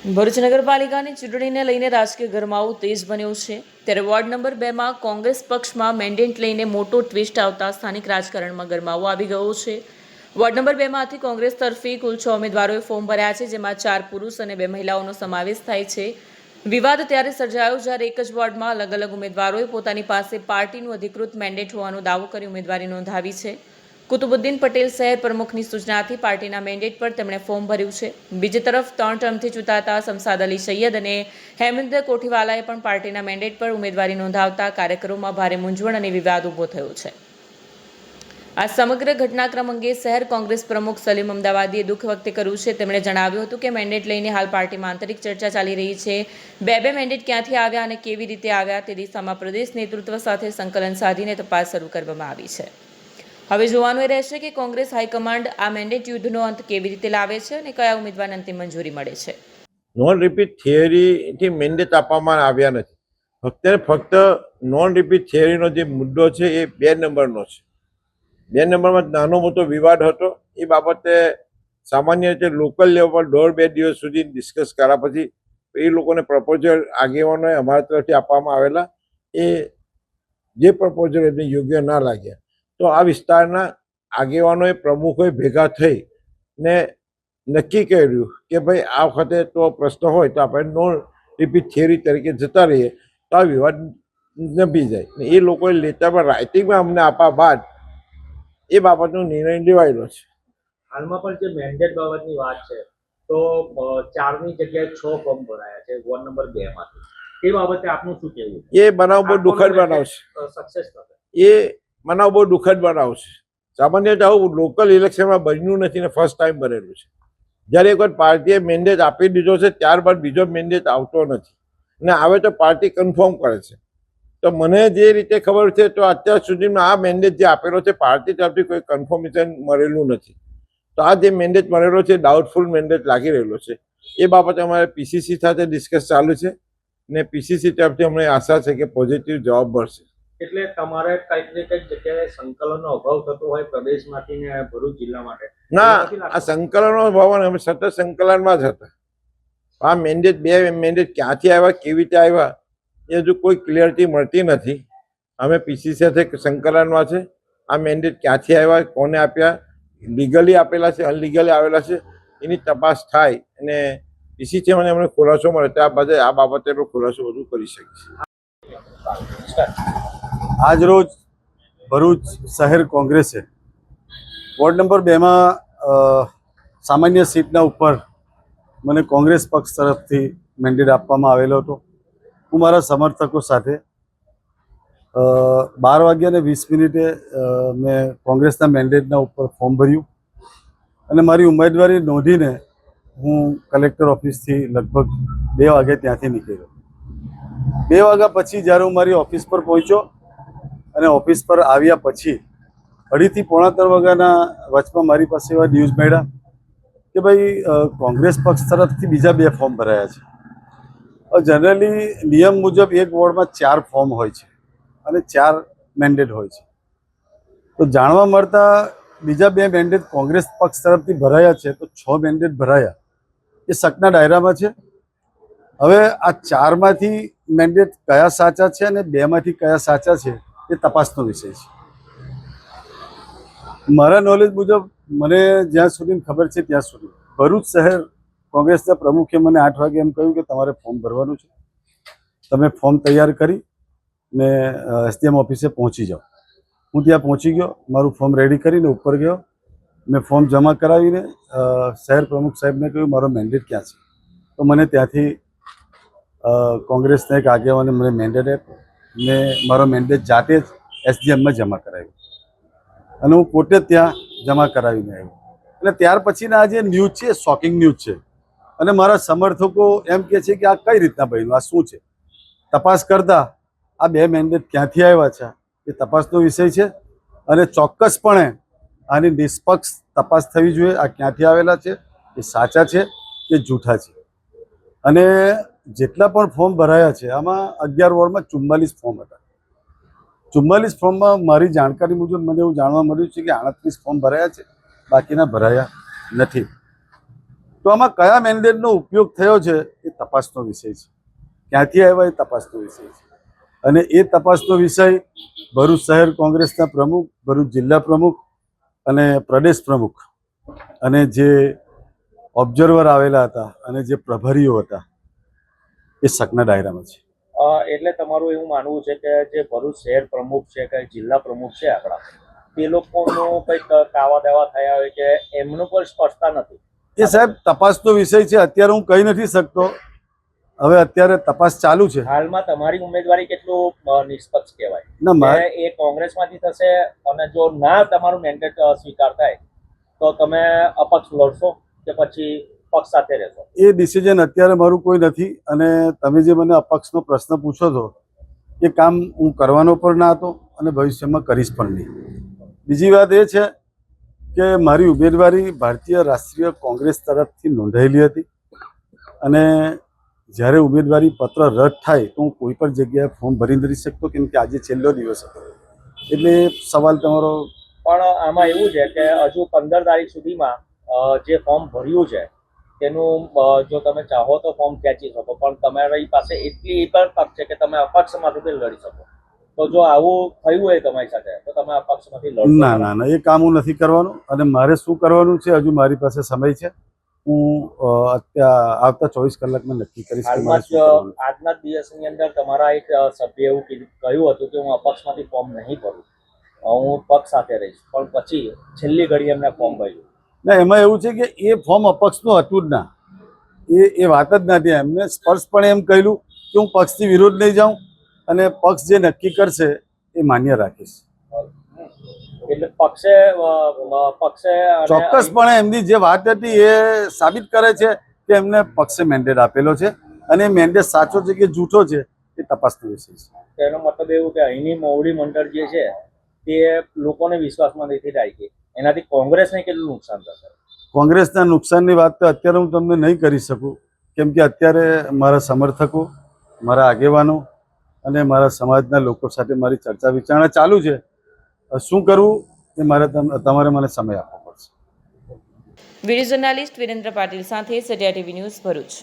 ભરૂચ નગરપાલિકાની ચૂંટણીને લઈને રાજકીય ગરમાવો તેજ બન્યો છે ત્યારે વોર્ડ નંબર 2માં કોંગ્રેસ પક્ષમાં મેન્ડેટ લઈને મોટો ટ્વિસ્ટ આવતા સ્થાનિક રાજકારણમાં ગરમાવો આવી ગયો છે। વોર્ડ નંબર 2માંથી કોંગ્રેસ તરફી કુલ 6 ઉમેદવારોએ ફોર્મ ભર્યા છે, જેમાં 4 પુરુષ અને 2 મહિલાઓનો સમાવેશ થાય છે। વિવાદ ત્યારે સર્જાયો જ્યારે એક જ વોર્ડમાં અલગ અલગ ઉમેદવારોએ પોતાની પાસે પાર્ટીનું અધિકૃત મેન્ડેટ હોવાનો દાવો કરી ઉમેદવારી નોંધાવી છે। કુતુબુદ્દીન પટેલ શહેર પ્રમુખની સૂચનાથી પાર્ટીના મેન્ડેટ પર તેમણે ફોર્મ ભર્યું છે। બીજી તરફ 3 ટર્મથી ચૂંટાતા શમશાદ અલી સૈયદ અને હેમંત કોઠીવાલાએ પણ પાર્ટીના મેન્ડેટ પર ઉમેદવારી નોંધાવતા કાર્યકરોમાં ભારે મૂંઝવણ અને વિવાદ ઊભો થયો છે। આ સમગ્ર ઘટનાક્રમ અંગે શહેર કોંગ્રેસ પ્રમુખ સલીમ અમદાવાદીએ દુઃખ વ્યક્ત કર્યું છે। તેમણે જણાવ્યું હતું કે મેન્ડેટ લઈને હાલ પાર્ટીમાં આંતરિક ચર્ચા ચાલી રહી છે। બે મેન્ડેટ ક્યાંથી આવ્યા અને કેવી રીતે આવ્યા તે દિશામાં પ્રદેશ નેતૃત્વ સાથે સંકલન સાધીને તપાસ શરૂ કરવામાં આવી છે। હવે જોવાનું એ રહેશે કે કોંગ્રેસ હાઈકમાન્ડ આ મેન્ડેટ યુદ્ધનો અંત કેવી રીતે લાવે છે અને કયા ઉમેદવારને અંતિમ મંજૂરી મળે છે। નોન રિપીટ થિયરીથી મેન્ડેટ આપવામાં આવ્યા નથી। ફક્ત નોન રિપીટ થિયરીનો જે મુદ્દો છે એ 2 નંબરનો છે। 2 નંબરમાં નાનો મોટો વિવાદ હતો। એ બાબતે સામાન્ય રીતે લોકલ લેવલ પર 1.5-2 દિવસ સુધી ડિસ્કસ કર્યા પછી એ લોકોને પ્રપોઝલ આગેવાનોએ અમારા તરફથી આપવામાં આવેલા, એ જે પ્રપોઝલ એમને યોગ્ય ના લાગ્યા તો આ વિસ્તારના આગેવાનોએ પ્રમુખોએ ભેગા થઈ ને નક્કી કર્યું કે ભાઈ આ વખતે તો પ્રશ્ન હોય તો આપણે નોન રિપીટ થિયરી તરીકે જતા રહીએ તો આ વિવાદ નભી જાય। એ લોકોએ લેટરમાં રાઇટિંગમાં અમને આપ્યા બાદ એ બાબતનો નિર્ણય લેવાયેલો છે। હાલમાં પણ જે મેન્ડેટ બાબતની વાત છે તો 4ની જગ્યાએ 6 ફોર્મ ભરાયા છે વોર્ડ નંબર 2માંથી। એ બાબતે આપનું શું કહેવું? એ બનાવ બહુ દુઃખદ બનાવ છે। સક્સેસ થશે એ બનાવ બહુ દુઃખદ બનાવ છે। સામાન્ય રીતે આવું લોકલ ઇલેક્શનમાં બન્યું નથી ને ફર્સ્ટ ટાઈમ બનેલું છે। જ્યારે એક વખત પાર્ટીએ મેન્ડેટ આપી દીધો છે ત્યારબાદ બીજો મેન્ડેટ આવતો નથી ને આવે તો પાર્ટી કન્ફર્મ કરે છે। તો મને જે રીતે ખબર છે તો અત્યાર સુધીમાં આ મેન્ડેટ જે આપેલો છે પાર્ટી તરફથી કોઈ કન્ફર્મેશન મળેલું નથી। તો આ જે મેન્ડેટ મળેલો છે ડાઉટફુલ મેન્ડેટ લાગી રહેલો છે। એ બાબતે અમારે પીસીસી સાથે ડિસ્કસ ચાલુ છે ને પીસીસી તરફથી અમને આશા છે કે પોઝિટિવ જવાબ મળશે। એટલે તમારે કંઈક ને કંઈક જગ્યાએ સંકલનનો અભાવ થતો હોય પ્રદેશમાંથી ને ભરૂચ જિલ્લા માટે? ના, આ સંકલનનો અભાવ અમે સતત સંકલનમાં જ હતા। આ મેન્ડેટ 2 મેન્ડેટ ક્યાંથી આવ્યા કેવી રીતે આવ્યા એ હજુ કોઈ ક્લિયરિટી મળતી નથી। અમે પીસીસી સાથે સંકલનમાં છે। આ મેન્ડેટ ક્યાંથી આવ્યા, કોને આપ્યા, લીગલી આપેલા છે અનલીગલી આવેલા છે એની તપાસ થાય અને પીસીસી અમને ખુલાસો મળે ત્યાં બાદ આ બાબતેનો ખુલાસો વધુ કરી શકીશું। આજરોજ ભરૂચ શહેર કોંગ્રેસે વોર્ડ નંબર 2માં સામાન્ય સીટના ઉપર મને કોંગ્રેસ પક્ષ તરફથી મેન્ડેટ આપવામાં આવેલો હતો। હું મારા સમર્થકો સાથે 12:20 મેં કોંગ્રેસના મેન્ડેટના ઉપર ફોર્મ ભર્યું અને મારી ઉમેદવારી નોંધીને હું કલેક્ટર ઓફિસથી લગભગ 2 વાગે ત્યાંથી નીકળ્યો। 2 વાગ્યા પછી જ્યારે હું મારી ઓફિસ પર પહોંચ્યો અને ઓફિસ પર આવ્યા પછી 2:30 થી 3:45 વાગ્યાના વચમાં મારી પાસે એવા ન્યૂઝ મળ્યા કે ભાઈ કોંગ્રેસ પક્ષ તરફથી બીજા 2 ફોર્મ ભરાયા છે। જનરલી નિયમ મુજબ એક વોર્ડમાં 4 ફોર્મ હોય છે અને 4 મેન્ડેટ હોય છે। તો જાણવા મળતા બીજા 2 મેન્ડેટ કોંગ્રેસ પક્ષ તરફથી ભરાયા છે તો 6 મેન્ડેટ ભરાયા એ શકના દાયરામાં છે। હવે આ 4માંથી મેન્ડેટ કયા સાચા છે અને 2માંથી કયા સાચા છે એ તપાસનો વિષય છે। મારા નોલેજ મુજબ મને જ્યાં સુધી ખબર છે ત્યાં સુધી ભરૂચ શહેર કોંગ્રેસના પ્રમુખે મને 8 વાગે એમ કહ્યું કે તમારે ફોર્મ ભરવાનું છે, તમે ફોર્મ તૈયાર કરી ને એસડીએમ ઓફિસે પહોંચી જાઓ। હું ત્યાં પહોંચી ગયો, મારું ફોર્મ રેડી કરીને ઉપર ગયો, મેં ફોર્મ જમા કરાવીને શહેર પ્રમુખ સાહેબને કહ્યું મારો મેન્ડેટ ક્યાં છે। તો મને ત્યાંથી કોંગ્રેસના એક આગેવાને મને મેન્ડેટ આપ્યો ને મારો મેન્ડેટ જાતે જ એસડીએમમાં જમા કરાવ્યો અને હું પોતે ત્યાં જમા કરાવીને આવ્યો। એટલે ત્યાર પછીના આ જે ન્યૂઝ છે એ શોકિંગ ન્યૂઝ છે અને મારા સમર્થકો એમ કહે છે કે આ કઈ રીતના બન્યું, આ શું છે। તપાસ કરતા આ 2 મેન્ડેટ ક્યાંથી આવ્યા છે એ તપાસનો વિષય છે અને ચોક્કસપણે આની નિષ્પક્ષ તપાસ થવી જોઈએ। આ ક્યાંથી આવેલા છે, એ સાચા છે કે જૂઠા છે। અને જેટલા પણ ફોર્મ ભરાયા છે આમાં 11 વોર્ડમાં 44 ફોર્મ હતા। 44 ફોર્મમાં મારી જાણકારી મુજબ મને એવું જાણવા મળ્યું છે કે 38 ફોર્મ ભરાયા છે, બાકીના ભરાયા નથી। તો આમાં કયા મેન્ડેટનો ઉપયોગ થયો છે એ તપાસનો વિષય છે. ક્યાંથી આવ્યા એ તપાસનો વિષય છે. અને એ તપાસનો વિષય ભરૂચ શહેર કોંગ્રેસના પ્રમુખ, ભરૂચ જિલ્લા પ્રમુખ અને પ્રદેશ પ્રમુખ અને જે ઓબ્ઝર્વર આવેલા હતા અને જે પ્રભારીઓ હતા એ શકના દાયરામાં છે. એટલે તમારું એવું માનવું છે કે જે ભરૂચ શહેર પ્રમુખ છે કે જિલ્લા પ્રમુખ છે આપણા, તે લોકોનું કંઈક કાવા દાવા થયા હોય કે એમનું પણ સ્પષ્ટતા નથી? એ સાહેબ તપાસનો વિષય છે. અત્યારે હું કહી નથી શકતો. હવે અત્યારે તપાસ ચાલુ છે. હાલમાં તમારી ઉમેદવારી કેટલું નિષ્પક્ષ કહેવાય? ના, એ કોંગ્રેસમાંથી થશે અને જો ના તમારું મેન્ડેટ સ્વીકાર થાય તો તમે અપક્ષ લડશો કે પછી પક્ષ સાથે રહેશો? એ ડિસિઝન અત્યારે મારું કોઈ નથી. અને તમે જે મને અપક્ષનો પ્રશ્ન પૂછો છો એ કામ હું કરવાનો પણ ના હતો અને ભવિષ્યમાં કરીશ પણ નહીં. બીજી વાત એ છે કે મારી ઉમેદવારી ભારતીય રાષ્ટ્રીય કોંગ્રેસ તરફથી નોંધાયેલી હતી અને જ્યારે ઉમેદવારી પત્ર રદ થાય તો હું કોઈ પણ જગ્યાએ ફોર્મ ભરી નથી શકતો, કેમ કે આજે છેલ્લો દિવસ હતો. એટલે સવાલ તમારો પણ આમાં એવું છે કે હજુ 15 તારીખ સુધીમાં જે ફોર્મ ભર્યું છે તેનું જો તમે ચાહો તો ફોર્મ ખેંચી શકો, પણ તમારી પાસે એટલી એ પણ તક છે કે તમે અપક્ષમાંથી લડી શકો. તો જો આવું થયું હોય તમારી સાથે તો તમે અપક્ષમાંથી લડો? ના ના ના, એ કામ હું નથી કરવાનું. અને મારે શું કરવાનું છે હજુ મારી પાસે સમય છે. હું આવતા 24 કલાકમાં નક્કી કરીશ કે મારે હાલમાં શું જ કરવાનું છે. આજના દિવસની અંદર તમારા એક સભ્ય એવું કહ્યું હતું કે હું અપક્ષમાંથી ફોર્મ નહીં ભરું, હું પક્ષ સાથે રહીશ, પણ પછી છેલ્લી ઘડી એમને ફોર્મ ભર્યું. ના, એમાં એવું છે કે એ ફોર્મ અપક્ષનું હતું જ ના. એ વાત જ નથી. એમને સ્પષ્ટપણે એમ કહ્યું કે હું પક્ષથી વિરોધ નહીં જાઉં અને પક્ષ જે નક્કી કરશે એ માન્ય રાખીશ. એટલે પક્ષે અને ચોક્કસપણે એમની જે વાત હતી એ સાબિત કરે છે કે એમને પક્ષે મેન્ડેટ આપેલો છે અને મેન્ડેટ સાચો છે કે જૂઠો છે એ તપાસનો વિષય છે. તેનો મતલબ એવું કે અહીંની મોવડી મંડળ જે છે તે લોકોને વિશ્વાસમાં નથી રાખી, એનાથી કોંગ્રેસને કેટલું નુકસાન થશે? કોંગ્રેસના નુકસાનની વાત તો અત્યારે હું તમને નહીં કરી શકું, કેમ કે અત્યારે મારા સમર્થકો, મારા આગેવાનો અને મારા સમાજના લોકો સાથે મારી ચર્ચા વિચારણા ચાલુ છે. શું કરવું એ તમારે મને સમય આપવો પડશે. વિડીયો જર્નાલિસ્ટ વિરેન્દ્ર પાટીલ સાથે સત્યા ટીવી ન્યૂઝ ભરૂચ.